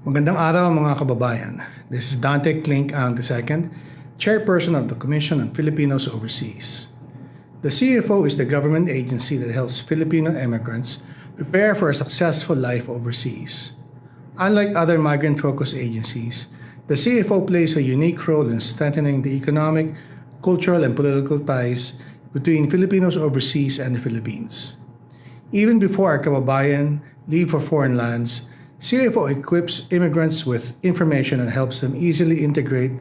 Magandang araw mga kababayan. This is Dante Klink ang II, Chairperson of the Commission on Filipinos Overseas. The CFO is the government agency that helps Filipino immigrants prepare for a successful life overseas. Unlike other migrant-focused agencies, the CFO plays a unique role in strengthening the economic, cultural, and political ties between Filipinos overseas and the Philippines. Even before our kababayan leave for foreign lands, CFO equips immigrants with information and helps them easily integrate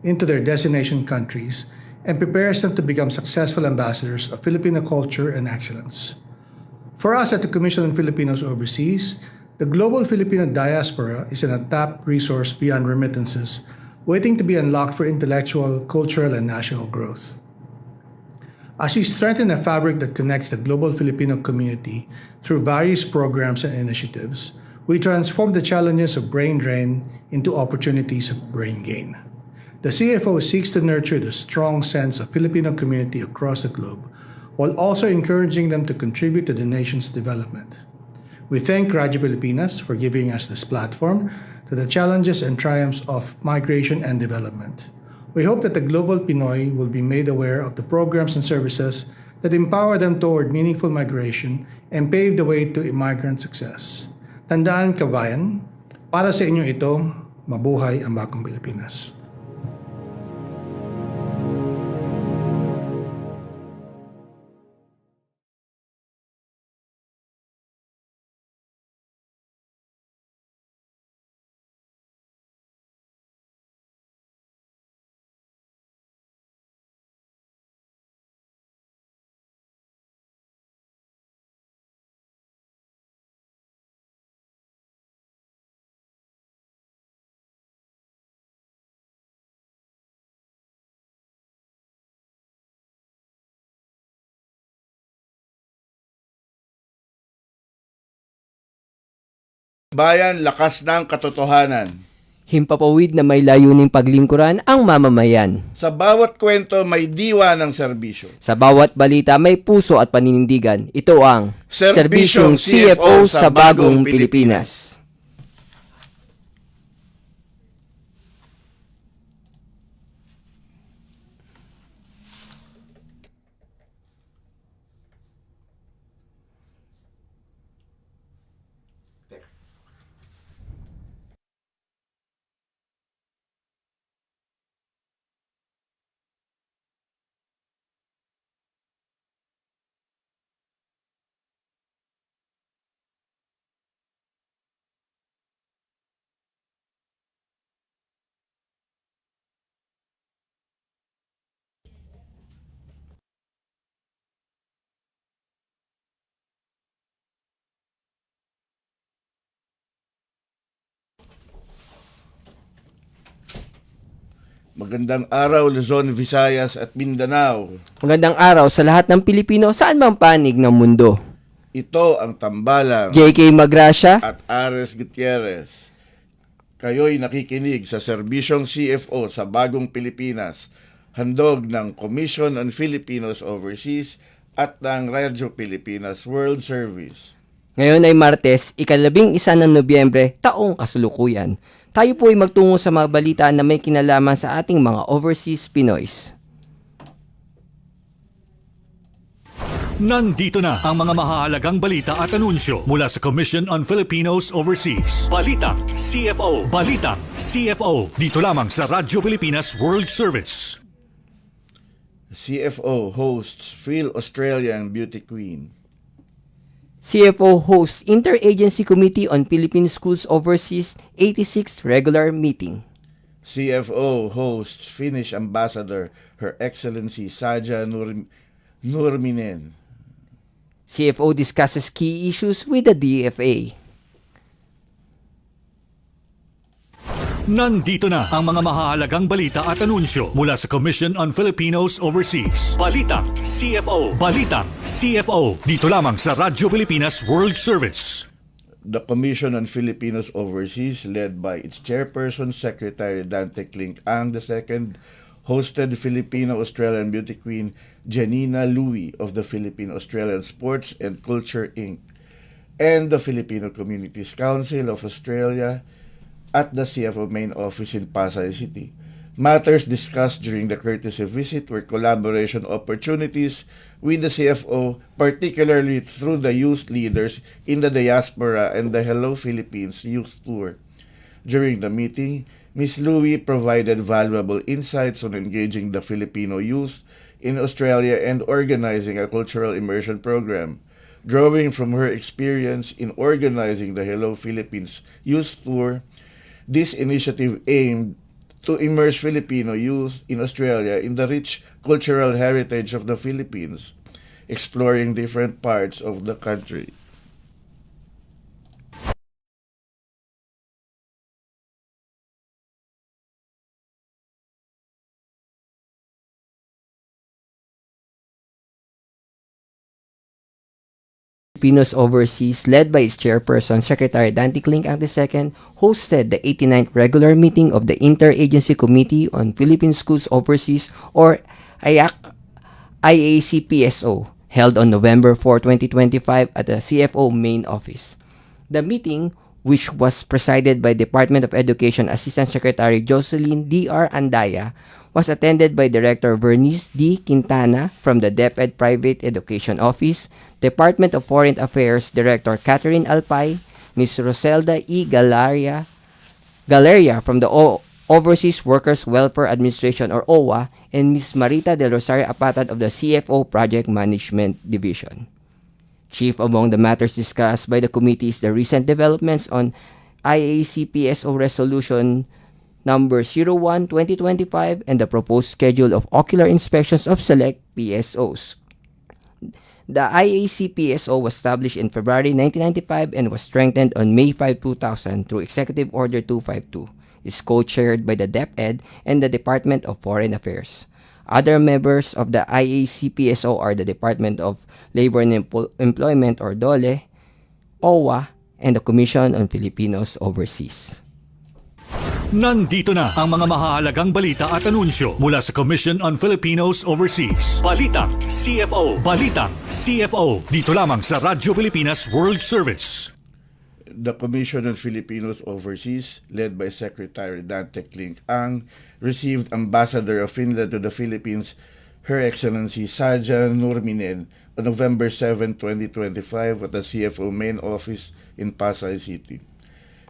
into their destination countries and prepares them to become successful ambassadors of Filipino culture and excellence. For us at the Commission on Filipinos Overseas, the global Filipino diaspora is an untapped resource beyond remittances, waiting to be unlocked for intellectual, cultural, and national growth. As we strengthen a fabric that connects the global Filipino community through various programs and initiatives, we transform the challenges of brain drain into opportunities of brain gain. The CFO seeks to nurture the strong sense of Filipino community across the globe, while also encouraging them to contribute to the nation's development. We thank Radyo Pilipinas for giving us this platform to the challenges and triumphs of migration and development. We hope that the global Pinoy will be made aware of the programs and services that empower them toward meaningful migration and pave the way to immigrant success. Tandaan kabayan, para sa inyo ito, mabuhay ang bagong Pilipinas. Bayan, lakas ng katotohanan. Himpapawid na may layuning paglingkuran ang mamamayan. Sa bawat kwento may diwa ng serbisyo. Sa bawat balita may puso at paninindigan. Ito ang Serbisyong CFO sa Bagong Pilipinas. Magandang araw, Luzon, Visayas at Mindanao. Magandang araw sa lahat ng Pilipino saan mang panig ng mundo. Ito ang tambalang JK Magracia, at Ares Gutierrez. Kayo'y nakikinig sa Serbisyong CFO sa Bagong Pilipinas, handog ng Commission on Filipinos Overseas at ng Radyo Pilipinas World Service. ngayon ay Martes, 11 ng Nobyembre, taong kasulukuyan. Tayo po ay magtungo sa mga balita na may kinalaman sa ating mga overseas Pinoys. Nandito na ang mga mahahalagang balita at anunsyo mula sa Commission on Filipinos Overseas. Balita CFO. Balita CFO. Dito lamang sa Radyo Pilipinas World Service. CFO hosts Phil Australian Beauty Queen. CFO hosts Interagency Committee on Philippine Schools Overseas 86th Regular Meeting. CFO hosts Finnish Ambassador Her Excellency Saja Nurminen. CFO discusses key issues with the DFA. Nandito na ang mga mahahalagang balita at anunsyo mula sa Commission on Filipinos Overseas. Balita CFO. Balita CFO. Dito lamang sa Radyo Pilipinas World Service. The Commission on Filipinos Overseas, led by its chairperson, Secretary Dante Klink ang II, hosted Filipino-Australian beauty queen Janina Louie of the Philippine-Australian Sports and Culture Inc. and the Filipino Communities Council of Australia at the CFO main office in Pasay City. Matters discussed during the courtesy visit were collaboration opportunities with the CFO, particularly through the youth leaders in the diaspora and the Hello Philippines Youth Tour. During the meeting, Ms. Louie provided valuable insights on engaging the Filipino youth in Australia and organizing a cultural immersion program. Drawing from her experience in organizing the Hello Philippines Youth Tour, this initiative aimed to immerse Filipino youth in Australia in the rich cultural heritage of the Philippines, exploring different parts of the country. Filipinos Overseas, led by its chairperson, Secretary Dante Clink II, hosted the 89th regular meeting of the Interagency Committee on Philippine Schools Overseas, or IACPSO, held on November 4, 2025 at the CFO main office. The meeting, which was presided by Department of Education Assistant Secretary Jocelyn D.R. Andaya, was attended by Director Vernice D. Quintana from the DepEd Private Education Office, Department of Foreign Affairs Director Catherine Alpay, Ms. Roselda E. Galeria from the Overseas Workers Welfare Administration or OWA, and Ms. Marita Del Rosario Apatad of the CFO Project Management Division. Chief among the matters discussed by the committee is the recent developments on IACPSO Resolution Number 01-2025 and the proposed schedule of ocular inspections of select PSOs. The IACPSO was established in February 1995 and was strengthened on May 5, 2000 through Executive Order 252. It is co-chaired by the DepEd and the Department of Foreign Affairs. Other members of the IACPSO are the Department of Labor and Employment or DOLE, OWA, and the Commission on Filipinos Overseas. Nandito na ang mga mahahalagang balita at anunsyo mula sa Commission on Filipinos Overseas. Balitang CFO. Balitang CFO. Dito lamang sa Radyo Pilipinas World Service. The Commission on Filipinos Overseas, led by Secretary Dante Clink Ang, received Ambassador of Finland to the Philippines, Her Excellency Saja Nurminen, on November 7, 2025 at the CFO main office in Pasay City.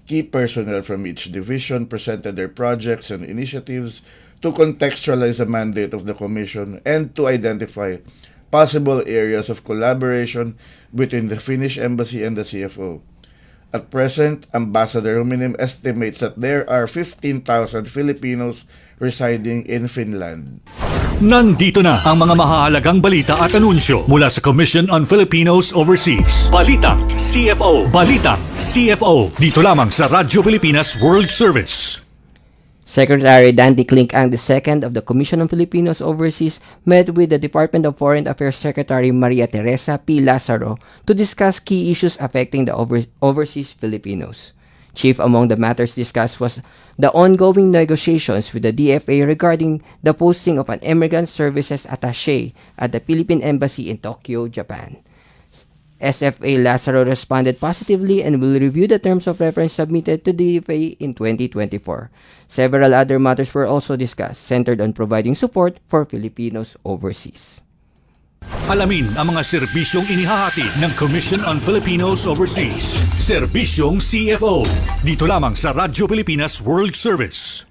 Key personnel from each division presented their projects and initiatives to contextualize the mandate of the Commission and to identify possible areas of collaboration between the Finnish Embassy and the CFO. At present, Ambassador Huminem estimates that there are 15,000 Filipinos residing in Finland. Nandito na ang mga mahahalagang balita at anunsyo mula sa Commission on Filipinos Overseas. Balitang CFO. Balitang CFO. Dito lamang sa Radyo Pilipinas World Service. Secretary Dante Clink Ang II of the Commission on Filipinos Overseas met with the Department of Foreign Affairs Secretary Maria Teresa P. Lazaro to discuss key issues affecting the overseas Filipinos. Chief among the matters discussed was the ongoing negotiations with the DFA regarding the posting of an immigrant services attaché at the Philippine Embassy in Tokyo, Japan. SFA Lazaro responded positively and will review the terms of reference submitted to the DFA in 2024. Several other matters were also discussed, centered on providing support for Filipinos overseas. Alamin ang mga serbisyong inihahati ng Commission on Filipinos Overseas. Serbisyong CFO. Dito lamang sa Radyo Pilipinas World Service.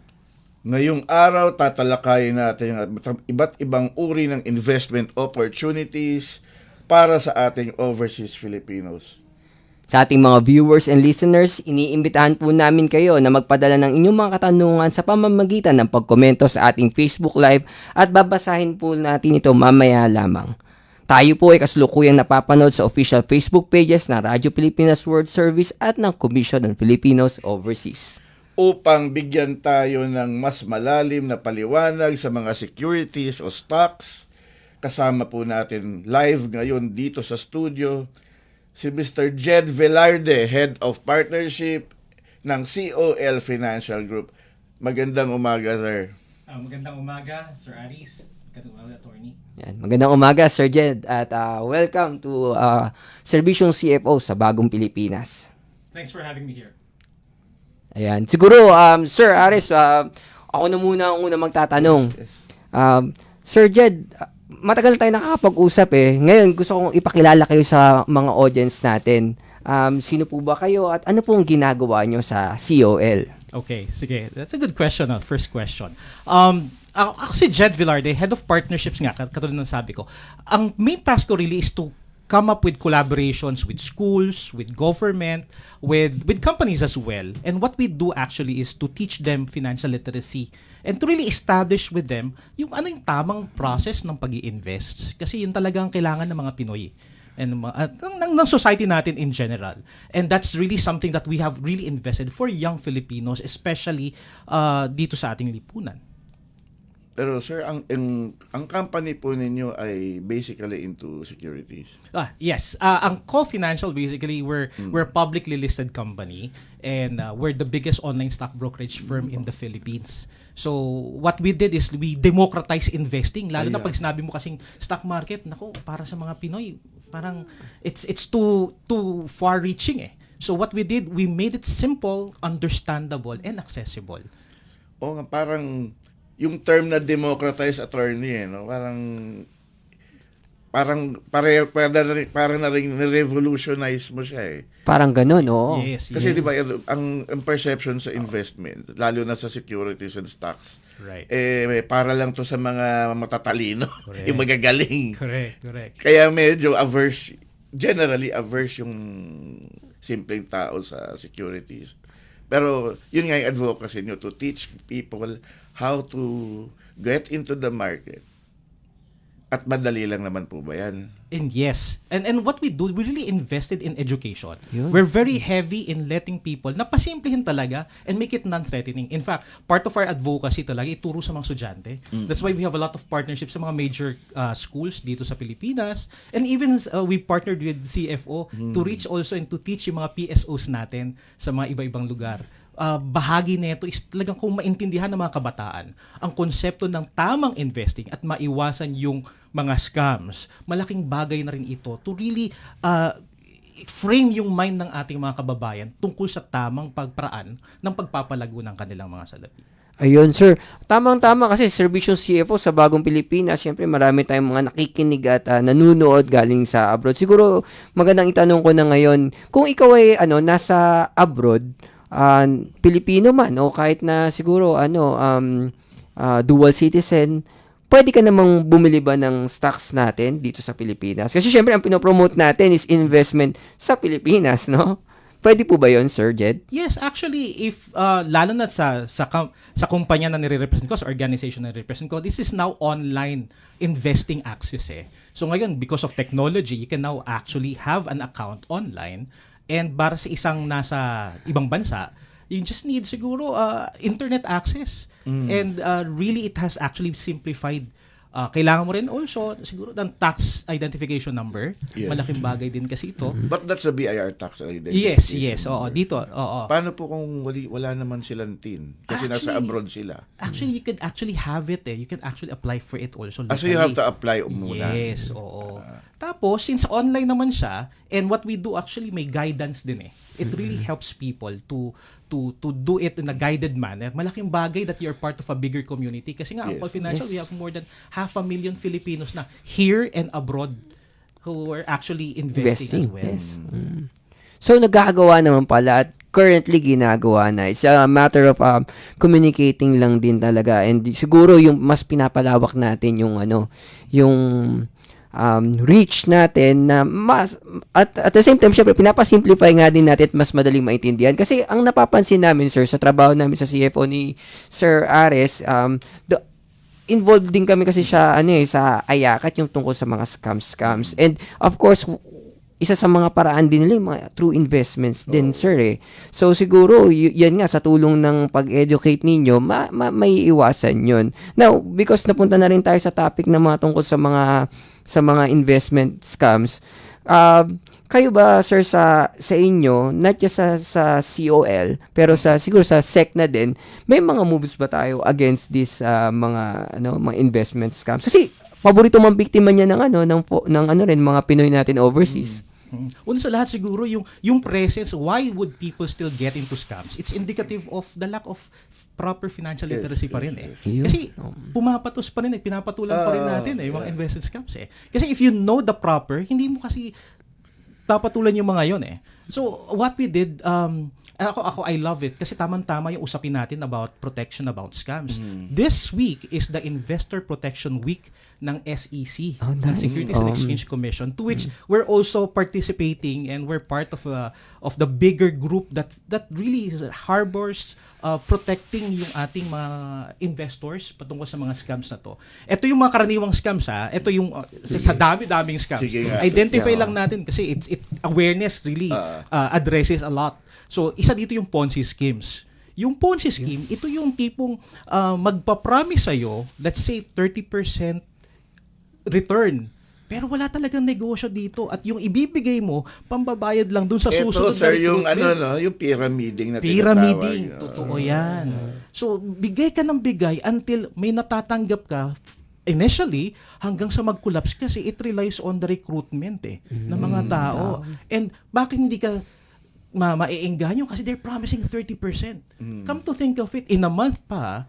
Ngayong araw, tatalakayin natin ang iba't ibang uri ng investment opportunities para sa ating overseas Filipinos. Sa ating mga viewers and listeners, iniimbitahan po namin kayo na magpadala ng inyong mga katanungan sa pamamagitan ng pagkomento sa ating Facebook Live at babasahin po natin ito mamaya lamang. Tayo po ay kasalukuyang napapanood sa official Facebook pages ng Radyo Pilipinas World Service at ng Commission on Filipinos Overseas. Upang bigyan tayo ng mas malalim na paliwanag sa mga securities o stocks, kasama po natin live ngayon dito sa studio si Mr. Jed Velarde, Head of Partnership ng COL Financial Group. Magandang umaga, sir. Magandang umaga, Sir Aris. Magandang umaga, Attorney. Yan. Magandang umaga, Sir Jed, at welcome to Serbisyong CFO sa Bagong Pilipinas. Thanks for having me here. Ayan. Siguro, Sir Aris, ako na muna ang una magtatanong. Yes. Sir Jed, matagal na tayo nakakapag-usap eh. Ngayon, gusto kong ipakilala kayo sa mga audience natin. Sino po ba kayo at ano pong ginagawa nyo sa COL? Okay, sige. That's a good question. First question. Ako si Jed Villarde, Head of Partnerships nga, katulad ng sabi ko. Ang main task ko really is to come up with collaborations with schools, with government, with companies as well. And what we do actually is to teach them financial literacy and to really establish with them yung tamang process ng pag-i-invest. Kasi yun talagang kailangan ng mga Pinoy and ng society natin in general. And that's really something that we have really invested for young Filipinos, especially dito sa ating lipunan. Pero sir, ang company po ninyo ay basically into securities. Yes. Ang Co Financial, basically, we're a publicly listed company and we're the biggest online stock brokerage firm in the Philippines. So, what we did is we democratize investing. Lalo na pag sinabi mo kasing stock market, nako, para sa mga Pinoy, parang it's too far-reaching eh. So, what we did, we made it simple, understandable, and accessible. O nga, parang yung term na democratized attorney no? Parang na rin revolutionize mo siya eh. Parang ganun, oo. Yes, Kasi yes. di ba ang perception sa investment, lalo na sa securities and stocks, Right. para lang to sa mga matatalino, Correct. yung magagaling. Correct. Kaya medyo generally averse yung simpleng tao sa securities. Pero yun nga yung advocacy nyo, to teach people how to get into the market. At madali lang naman po ba yan? And yes. And what we do, we really invested in education. Yun. We're very heavy in letting people na pasimplihin talaga and make it non-threatening. In fact, part of our advocacy talaga ituro sa mga estudyante. That's why we have a lot of partnerships sa mga major schools dito sa Pilipinas. And even we partnered with CFO to reach also and to teach yung mga PSOs natin sa mga iba-ibang lugar. Bahagi nito is talagang kung maintindihan ng mga kabataan ang konsepto ng tamang investing at maiwasan yung mga scams, malaking bagay na rin ito to really frame yung mind ng ating mga kababayan tungkol sa tamang pagparaan ng pagpapalago ng kanilang mga salapi. Ayun, sir. Tamang-tama kasi serbisyong CFO sa bagong Pilipinas, syempre marami tayong mga nakikinig at nanunood galing sa abroad. Siguro magandang itanong ko na ngayon, kung ikaw ay nasa abroad, Pilipino man o kahit na siguro dual citizen, pwede ka namang bumili ba ng stocks natin dito sa Pilipinas? Kasi syempre ang pinopromote natin is investment sa Pilipinas, no? Pwede po ba 'yon, Sir Jed? Yes, actually, if lalo na sa kumpanya na nire-represent ko, sa organization na nire-represent ko, this is now online investing access eh. So ngayon, because of technology, you can now actually have an account online. And para sa isang nasa ibang bansa, you just need siguro internet access. And really, it has actually simplified. Kailangan mo rin also siguro ng tax identification number. Yes. Malaking bagay din kasi ito. But that's the BIR tax identification. Yes. Oo, dito. Oo. Paano po kung wala naman silang TIN? Kasi nasa abroad sila. Actually, you could actually have it eh. You can actually apply for it also locally. So you have to apply muna. Yes, oo. Tapos, since online naman siya, and what we do actually may guidance din eh. It really helps people to do it in a guided manner. Malaking bagay that you're part of a bigger community. Kasi nga, Yes. Angkol Financial, we have more than 500,000 Filipinos na here and abroad who are actually investing as well. Yes. So, nagagawa naman pala at currently ginagawa na. It's a matter of communicating lang din talaga. And siguro yung mas pinapalawak natin yung reach natin na mas at the same time syempre pinapasimplify nga din natin at mas madaling maintindihan kasi ang napapansin namin sir sa trabaho namin sa CFO ni Sir Ares involved din kami kasi siya sa ayakat yung tungkol sa mga scams and of course isa sa mga paraan din nila yung mga true investments din, sir eh. So, siguro, yan nga, sa tulong ng pag-educate ninyo, may iwasan yun. Now, because napunta na rin tayo sa topic na mga tungkol sa mga investment scams, kayo ba, sir, sa inyo, not just sa COL, pero siguro sa SEC na din, may mga moves ba tayo against this mga investment scams? Kasi, paborito mang biktima niya ng rin mga Pinoy natin overseas. Una sa lahat siguro yung presence, why would people still get into scams? It's indicative of the lack of proper financial literacy pa rin eh. Yun. Kasi pumapatos pa rin pinapatulan pa rin natin yung mga investment scams eh. Kasi if you know the proper, hindi mo kasi papatulan yung mga yon eh. So what we did, ako I love it kasi tamang-tama yung usapin natin about protection about scams. This week is the Investor Protection Week ng SEC, Oh, ng nice. Securities and Exchange Commission, to which we're also participating and we're part of the bigger group that really harbors protecting yung ating mga investors patungkol sa mga scams na to. Ito yung mga karaniwang scams Ito yung sa dami-daming scams. Sige nga. Identify lang natin kasi awareness really addresses a lot. So, isa dito yung Ponzi schemes. Yung Ponzi scheme, ito yung tipong magpa-promise sa'yo, let's say 30% return. Pero wala talagang negosyo dito. At yung ibibigay mo, pambabayad lang dun sa susunod Ito, sir, na yung recruitment. yung pyramiding na Pyramiding. tinatawag. Totoo yan. So, bigay ka ng bigay until may natatanggap ka initially hanggang sa mag-collapse kasi it relies on the recruitment ng mga tao. And bakit hindi ka maiengganyo kasi they're promising 30%. Come to think of it, in a month pa,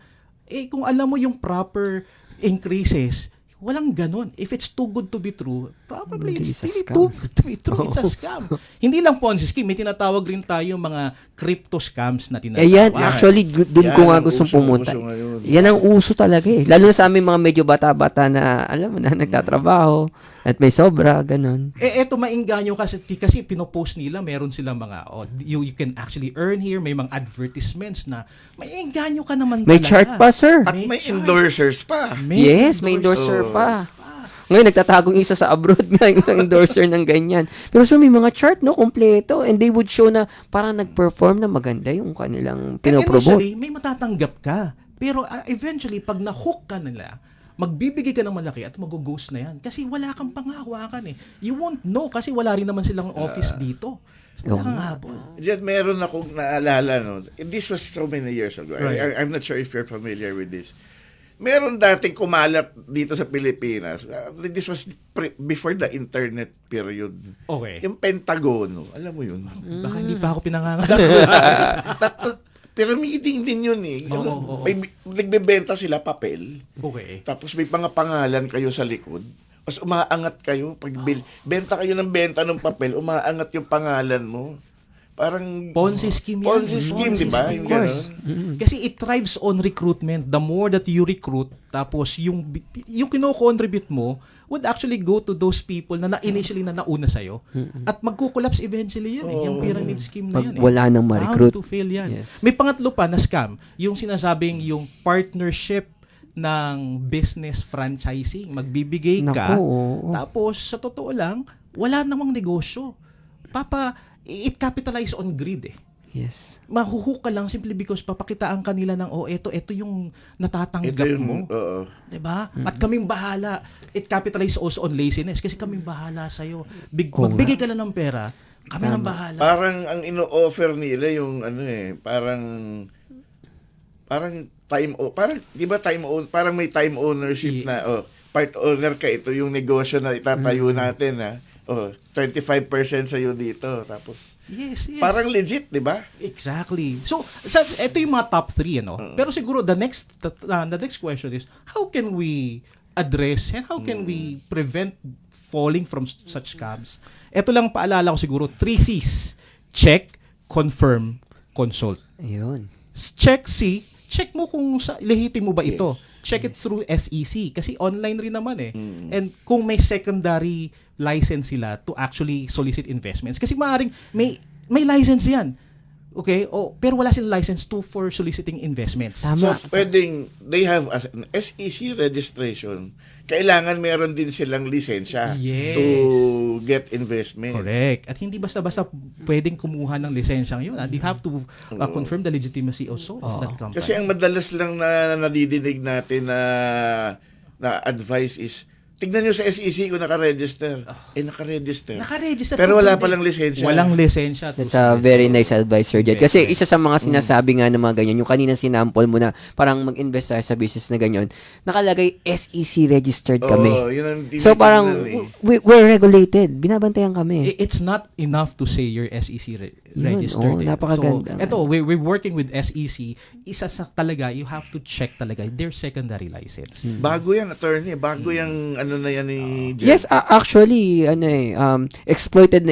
kung alam mo yung proper increases, walang ganun. If it's too good to be true, probably Hindi, it's it's a really scam. too good to be true. It's a scam. Hindi lang Ponzi scheme, may tinatawag rin tayo mga crypto scams na tinatawag. Yan, actually, dun Yan ko nga ang gustong uso pumunta. ngayon. Yan ang uso talaga eh. Lalo na sa aming mga medyo bata-bata na, alam mo na, nagtatrabaho at may sobra, ganun. Eto maingganyo kasi pinopost nila, meron silang mga you can actually earn here, may mga advertisements na maingganyo ka naman May talaga. chart pa, sir. At may endorsers pa. Yes, may endorser pa. Ngayon, nagtatagong isa sa abroad nga, isang endorser ng ganyan. Pero so, may mga chart, no, kompleto. And they would show na parang nag-perform na maganda yung kanilang And pinopromote. initially, may matatanggap ka. Pero eventually, pag na-hook ka nila, magbibigay ka ng malaki at mag-ghost na yan. Kasi wala kang panghawakan eh. You won't know kasi wala rin naman silang office dito. Wala kang habol. Diyan meron akong naalala, no? This was so many years ago. Right. I'm not sure if you're familiar with this. Meron dating kumalat dito sa Pilipinas. This was before the internet period. Okay. Yung Pentagono, alam mo yun? Baka hindi pa ako pinangangalat. Pyramiding din yun eh. Oo. Nagbebenta sila papel. Okay. Tapos may mga pangalan kayo sa likod. Tapos umaangat kayo. Pag benta kayo ng benta ng papel, umaangat yung pangalan mo. Parang Ponzi scheme yan. Ponzi scheme, di ba? Yung Of course. gano'n. Kasi it thrives on recruitment. The more that you recruit, tapos yung kino-contribute mo would actually go to those people na initially na nauna sa'yo. At magkukolapse eventually yan yung pyramid scheme na Pag yan wala nang ma-recruit. Bound to fail yan. Yes. May pangatlo pa na scam, yung sinasabing yung partnership ng business franchising. Magbibigay ka, Naku, oo. tapos sa totoo lang, wala namang negosyo. It capitalize on greed Yes. Mahuhook ka lang simply because papakitaan kanila ng ito yung natatanggap Ito yung, mo. oo. 'Di ba? At kaming bahala. It capitalize also on laziness kasi kaming bahala sa iyo. Magbigay ka lang ng pera, kami nang bahala. Parang ang ino-offer nila yung parang di ba parang may time ownership na part owner ka, ito yung negosyo na itatayo natin 25% sa iyo dito, tapos Yes. parang legit, di ba? Exactly. So, ito yung mga top 3, Pero siguro the next question is, how can we address and how can we prevent falling from such scams? Ito lang paalala ko siguro, 3 C's. Check, confirm, consult. Ayun. Check check mo kung lehitim mo ba ito. Check it through SEC kasi online rin naman And kung may secondary license sila to actually solicit investments kasi maaaring may license yan. Okay? Pero wala silang license for soliciting investments. Tama. So, they have an SEC registration. Kailangan meron din silang lisensya Yes. to get investments. Correct. At hindi basta-basta pwedeng kumuha ng lisensyang yun. You have to confirm the legitimacy also of that company. Kasi ang madalas lang na nadidinig natin na advice is tignan nyo sa SEC kung naka-register. Naka-register. Naka-register. Pero wala Hindi. palang lisensya. Walang lisensya. That's a very nice advice, Sir Jed. Kasi isa sa mga sinasabi nga ng mga ganyan, yung kanina sinample mo na parang mag-invest tayo sa business na ganyan, nakalagay SEC registered kami. Yun ang So parang we're regulated. Binabantayan kami. It's not enough to say you're SEC Yun, registered. napakaganda. So, eto, we're working with SEC. Isa sa talaga, you have to check talaga their secondary license. Bago yan, attorney. Bago yung ano na yan ni Jen. Yes, actually, exploited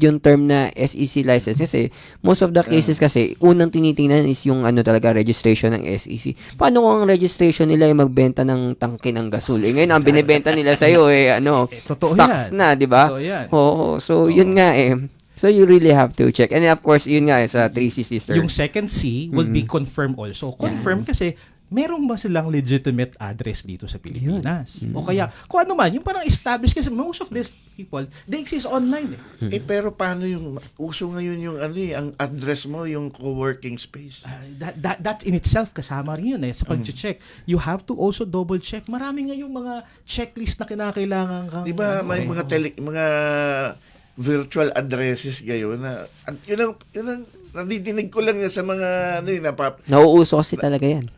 yung term na SEC license kasi most of the cases kasi unang tinitingnan is yung talaga registration ng SEC. Paano kung ang registration nila ay magbenta ng tangke ng gasol? Ngayon ang binebenta nila sa iyo Totoo stocks yan. na, 'di ba? Totoo yan. Oo, so yun nga So you really have to check. And of course, yun nga sa 3C sister. Yung second C will be confirm also. Confirm kasi meron ba silang legitimate address dito sa Pilipinas? O kaya, kung ano man, yung parang established kasi most of these people, they exist online. Pero paano yung uso ngayon yung ang address mo, yung co-working space? That in itself, kasama rin yun sa pag-check. You have to also double check. Marami ngayong mga checklist na kinakailangan kang... Di ba may mga virtual addresses ngayon na yun ang nadidinig ko lang sa mga Nauuso kasi talaga yan.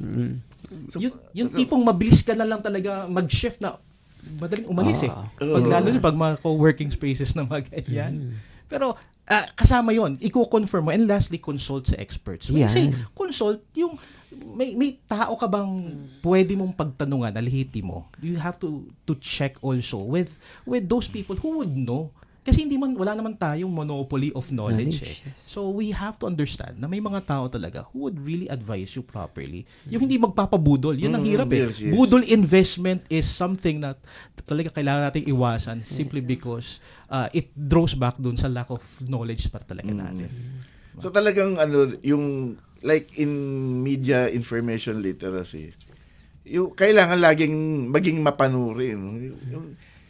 Yung tipong mabilis ka na lang talaga mag-shift na madaling umalis lalo na pag mga co-working spaces na ganyan. Pero kasama yon, i-confirm mo, and lastly, consult sa experts. When I say consult, yung may tao ka bang pwede mong pagtanungan na lehitimo? You have to check also with those people who would know. Kasi wala naman tayong monopoly of knowledge. Yes. So we have to understand na may mga tao talaga who would really advise you properly. Yung hindi magpapabudol, yun ang hirap Yes. Budol investment is something that talaga kailangan nating iwasan simply because it draws back dun sa lack of knowledge pa talaga natin. So talagang yung like in media information literacy, yung kailangan laging maging mapanuri.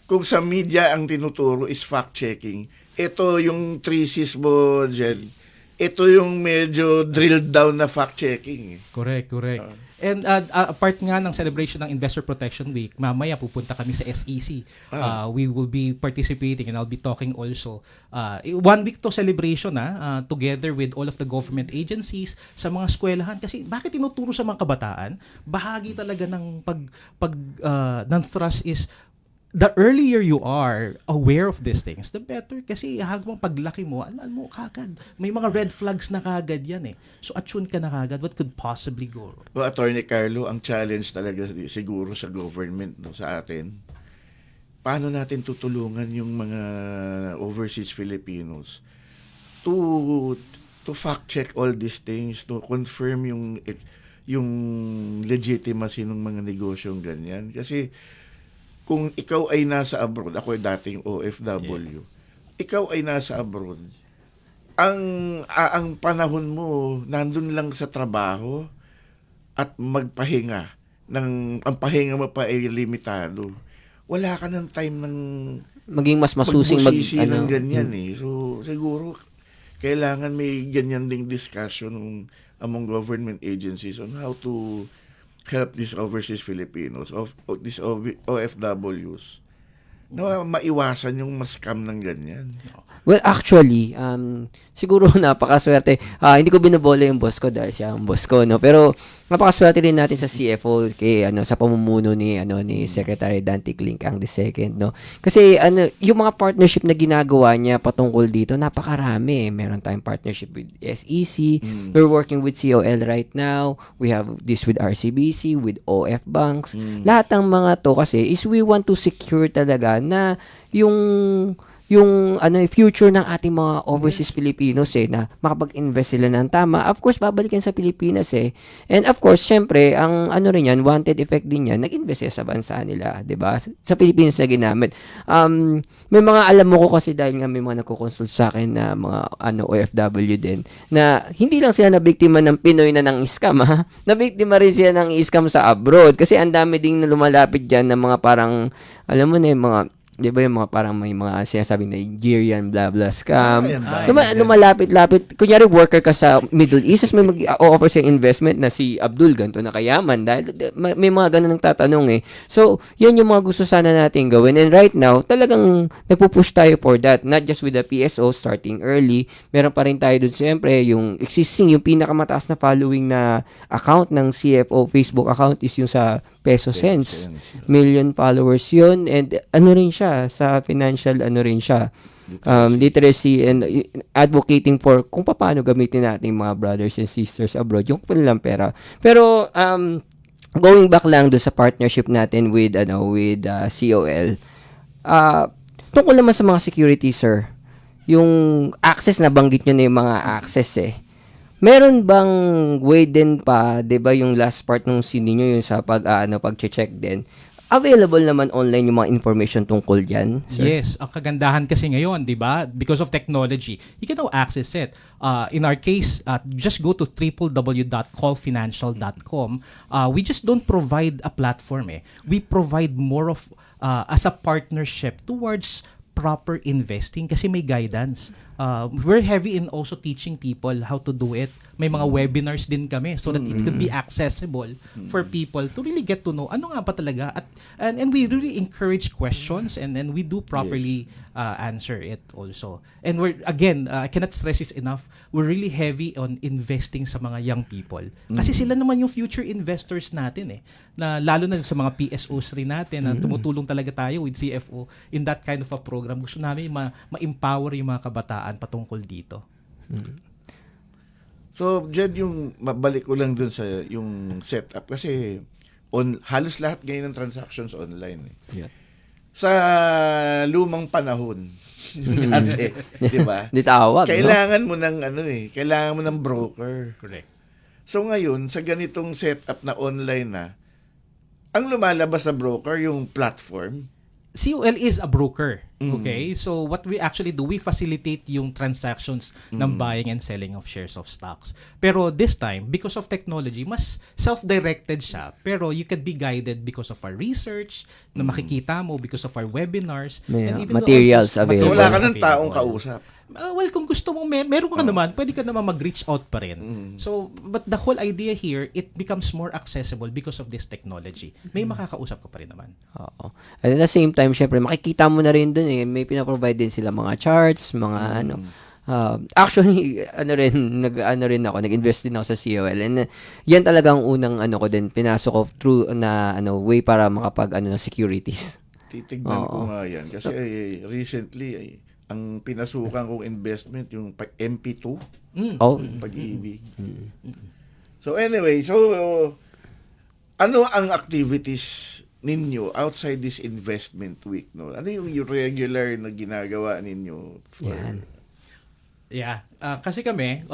Kung sa media ang tinuturo is fact-checking, ito yung 3Cs mo, Jed, ito yung medyo drilled down na fact-checking. Correct. And part nga ng celebration ng Investor Protection Week, mamaya pupunta kami sa SEC. We will be participating and I'll be talking also. 1 week to celebration together with all of the government agencies sa mga eskwelahan. Kasi bakit tinuturo sa mga kabataan? Bahagi talaga ng ng thrust is the earlier you are aware of these things, the better. Kasi hanggang paglaki mo, alam mo kagad. May mga red flags na kagad yan So attune ka na kagad. What could possibly go wrong? Well, Attorney Carlo, ang challenge talaga siguro sa government, sa atin, paano natin tutulungan yung mga overseas Filipinos to fact-check all these things, to confirm yung legitimacy ng mga negosyong ganyan. Kasi kung ikaw ay nasa abroad, ako ay dating OFW, ikaw ay nasa abroad, ang panahon mo nandun lang sa trabaho at magpahinga. Ang pahinga mo pa ay limitado. Wala ka ng time ng maging mas masusing ng ganyan So siguro kailangan may ganyan ding discussion among government agencies on how to help these overseas Filipinos, these OFWs, na maiwasan yung ma-scam ng ganyan. Well, actually, siguro napakaswerte. Hindi ko binobola yung boss ko dahil siya ang boss ko, no? Pero napakaswerte din natin sa CFO sa pamumuno ni Secretary Dante Clinkang II, no? Kasi yung mga partnership na ginagawa niya patungkol dito, napakarami. Meron tayong partnership with SEC. We're working with COL right now. We have this with RCBC, with OF Banks. Lahat ng mga to kasi is we want to secure talaga na yung future ng ating mga overseas Filipinos na makapag-invest sila ng tama. Of course, babalikan sa Pilipinas And of course, syempre, ang rin yan, wanted effect din yan, nag-invest sa bansa nila, 'di ba? Sa Pilipinas na ginamit. May mga alam mo ko kasi dahil nga may mga nagko-consult sa akin na mga OFW din na hindi lang sila nabiktima ng Pinoy na ng scam, nabiktima rin sila ng scam sa abroad kasi ang dami ding na lumalapit diyan ng mga parang alam mo na mga 'di ba yung mga parang may mga sinasabing Nigerian blah blah scam. Ay, ang dami. Lumalapit-lapit. Kunyari worker ka sa Middle East, may mag-offer sa investment na si Abdul ganto na kayaman dahil may mga ganun nagtatanong eh. So, yan yung mga gusto sana natin gawin. And right now, talagang nagpo-push tayo for that. Not just with the PSO starting early. Meron pa rin tayo dun siyempre yung existing, yung pinakamataas na following na account ng CFO Facebook account is yung sa Peso Sense. Million followers yun. And ano rin siya, sa financial ano rin siya. Literacy and advocating for kung paano gamitin natin mga brothers and sisters abroad yung kanilang pera. Pero going back lang do sa partnership natin with COL. Tungkol naman sa mga security, sir. Yung access, nabanggit nyo na yung mga access eh. Meron bang way din pa, 'di ba, yung last part nung ninyo yung sa pag-check din. Available naman online yung mga information tungkol diyan, sir? Yes, ang kagandahan kasi ngayon, 'di ba? Because of technology, you can now access it. In our case, just go to www.callfinancial.com. We just don't provide a platform eh. We provide more of as a partnership towards proper investing kasi may guidance. We're heavy in also teaching people how to do it. May mga webinars din kami so that it could be accessible for people to really get to know ano nga ba talaga and we really encourage questions and then we do properly answer it also. And we're again, I cannot stress this enough. We're really heavy on investing sa mga young people. Kasi sila naman yung future investors natin eh. Na lalo na sa mga PSOs rin natin na tumutulong talaga tayo with CFO in that kind of a program. Gusto namin ma-empower yung mga kabataan patungkol dito. So, Jed, yung mabalik ko lang dun sa yung setup kasi halos lahat ngayon ng transactions online. Yeah. Sa lumang panahon, dati, di ba? Di tawag, Kailangan mo ng kailangan mo ng broker. Correct. So ngayon, sa ganitong setup na online na, ang lumalabas na broker yung platform. COL is a broker. Okay? So what we actually do, we facilitate yung transactions ng buying and selling of shares of stocks. Pero this time, because of technology, mas self-directed siya. Pero you can be guided because of our research na makikita mo, because of our webinars. May and even materials though available. So wala ka ng available. taong kausap. Well, kung gusto mo, meron ka naman, pwede ka naman mag-reach out pa rin. So, but the whole idea here, it becomes more accessible because of this technology. May makakausap ka pa rin naman. Oo. And at the same time, syempre, makikita mo na rin dun eh, may pinaprovide din sila mga charts, mga actually, nag-invest din ako sa COL. And yan talagang unang ko din, pinasok ko through na way para makapag ng securities. Titignan ko nga yan. Kasi recently, ang pinasukan kong investment, yung MP2, pag-ibig. So anyway, ano ang activities ninyo outside this investment week? No? Ano yung regular na ginagawa ninyo? Yan. Yeah. Kasi kami,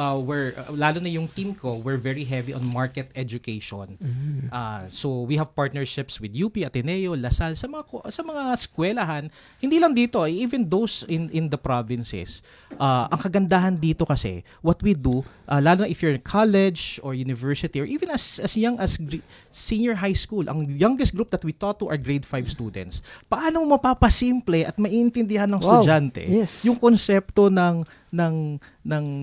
lalo na yung team ko, we're very heavy on market education. So we have partnerships with UP, Ateneo, Lasal, sa mga eskwelahan. Hindi lang dito, even those in the provinces. Ang kagandahan dito kasi, what we do, lalo na if you're in college or university or even as young as senior high school, ang youngest group that we taught to are grade 5 students. Paano mo mapapasimple at maintindihan ng estudyante yung konsepto ng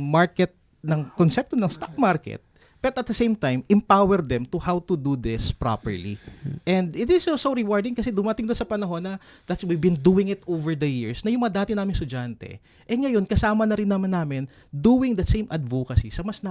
market, ng konsepto ng stock market, but at the same time, empower them to how to do this properly. And it is so rewarding kasi dumating na sa panahon na we've been doing it over the years na yung mga dati namin estudyante, ngayon kasama na rin namin doing the same advocacy sa mas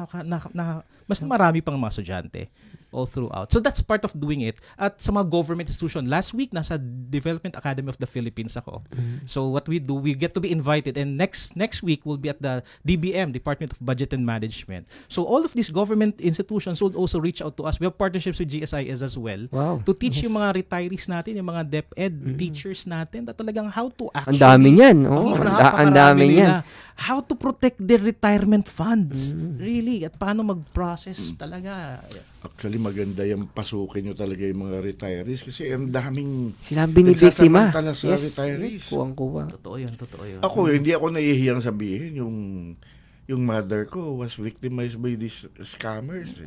marami pang mga estudyante all throughout. So that's part of doing it. At sa mga government institution, last week nasa Development Academy of the Philippines ako. So what we do, we get to be invited, and next week we'll be at the DBM, Department of Budget and Management. So all of these government institutions will also reach out to us. We have partnerships with GSIS as well to teach yung mga retirees natin, yung mga DepEd teachers natin na talagang how to actually... Ang dami niyan. Ang dami niyan. How to protect their retirement funds. Really. At paano mag-process talaga. Actually, maganda yung pasukin nyo talaga yung mga retirees kasi ang daming sila binibiktima. nagsasamantala sa retirees. Kuwang-kuwa. Totoo yun. Ako, hindi ako nahihiyang sabihin yung mother ko was victimized by these scammers.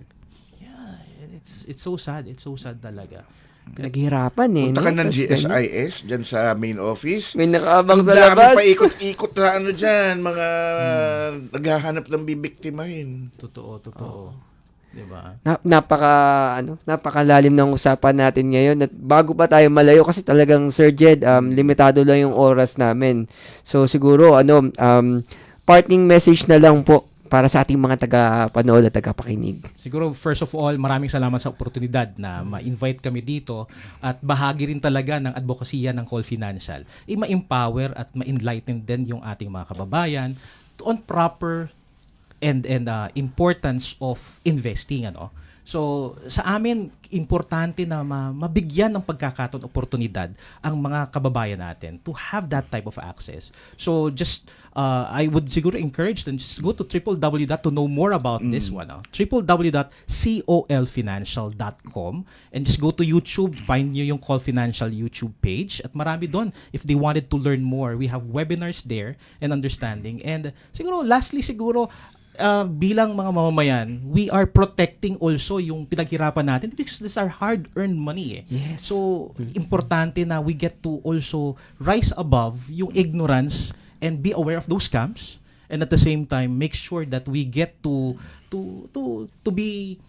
Yeah, it's so sad. It's so sad talaga. Pinaghihirapan eh. Punta ka no? ng Tas ganyan. GSIS dyan sa main office. May nakaabang Ang sa dami labas. pa ikot-ikot na ano dyan, mga naghahanap ng bibiktimahin. Totoo. Diba? Napakalalim ng usapan natin ngayon at bago pa tayo malayo kasi talagang Sir Jed, limitado lang yung oras namin. So siguro parting message na lang po para sa ating mga taga-panood at taga-pakinig. Siguro, first of all, maraming salamat sa oportunidad na ma-invite kami dito at bahagi rin talaga ng advokasya ng Call Financial. Ma-empower at ma-enlighten din yung ating mga kababayan on proper and importance of investing. So, sa amin, importante na mabigyan ng pagkakataon, oportunidad ang mga kababayan natin to have that type of access. So, just, I would siguro encourage them, just go to www to know more about this one. www.colfinancial.com and just go to YouTube, find nyo yung Call Financial YouTube page at marami doon. If they wanted to learn more, we have webinars there and understanding. And siguro, lastly, bilang mga mamamayan, we are protecting also yung pinaghirapan natin because this is our hard-earned money eh. Yes. So, importante na we get to also rise above yung ignorance and be aware of those scams and at the same time make sure that we get to be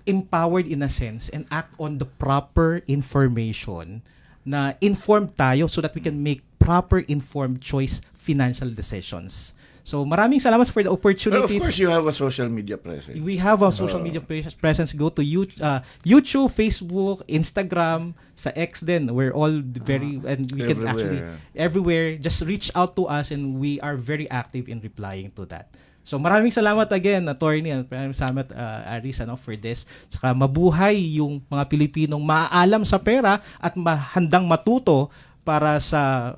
empowered in a sense and act on the proper information na informed tayo so that we can make proper informed choice financial decisions. So maraming salamat for the Well, of opportunities. course, you have a social media presence. We have a social media presence. Go to YouTube, Facebook, Instagram, sa X din. We're all very, and we can actually, everywhere, just reach out to us and we are very active in replying to that. So maraming salamat again, Attorney, and maraming salamat, Aris, for this. Saka mabuhay yung mga Pilipinong maaalam sa pera at handang matuto para sa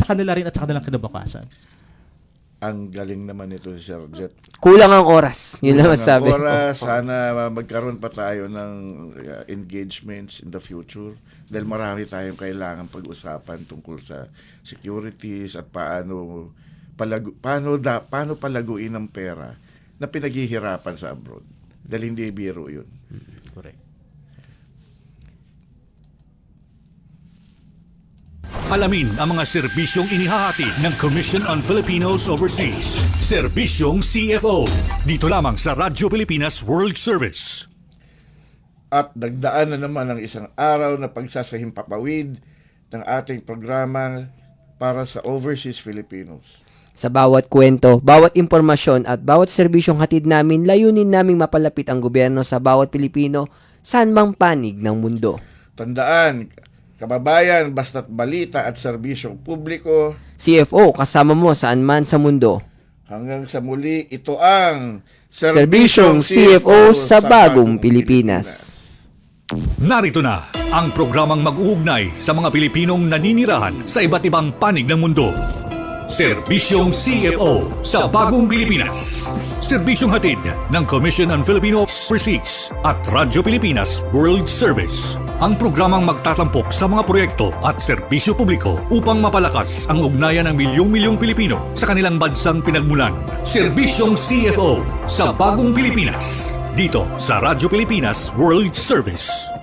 kanila rin at sa kanilang kinabukasan. Ang galing naman ito si Sir Jet. Kulang ang oras. Yun lang masabi. Oras, sana magkaroon pa tayo ng engagements in the future dahil marami tayong kailangan pag-usapan tungkol sa securities at paano palaguin ang pera na pinaghihirapan sa abroad. Dahil hindi biro yun. Correct. Alamin ang mga serbisyong inihahati ng Commission on Filipinos Overseas. Serbisyong CFO. Dito lamang sa Radyo Pilipinas World Service. At nagdaan na naman ang isang araw na pagsasahimpapawid ng ating programa para sa overseas Filipinos. Sa bawat kwento, bawat impormasyon at bawat serbisyong hatid namin, layunin naming mapalapit ang gobyerno sa bawat Pilipino saan mang panig ng mundo. Tandaan, kababayan, basta't balita at serbisyong publiko. CFO, kasama mo saan man sa mundo. Hanggang sa muli, ito ang Serbisyong CFO sa Bagong Pilipinas. Narito na ang programang mag-uugnay sa mga Pilipinong naninirahan sa iba't ibang panig ng mundo. Serbisyong CFO sa Bagong Pilipinas. Serbisyong hatid ng Commission on Filipino Overseas at Radyo Pilipinas World Service. Ang programang magtatampok sa mga proyekto at serbisyo publiko upang mapalakas ang ugnayan ng milyong-milyong Pilipino sa kanilang bansang pinagmulan. Serbisyong CFO sa Bagong Pilipinas. Dito sa Radyo Pilipinas World Service.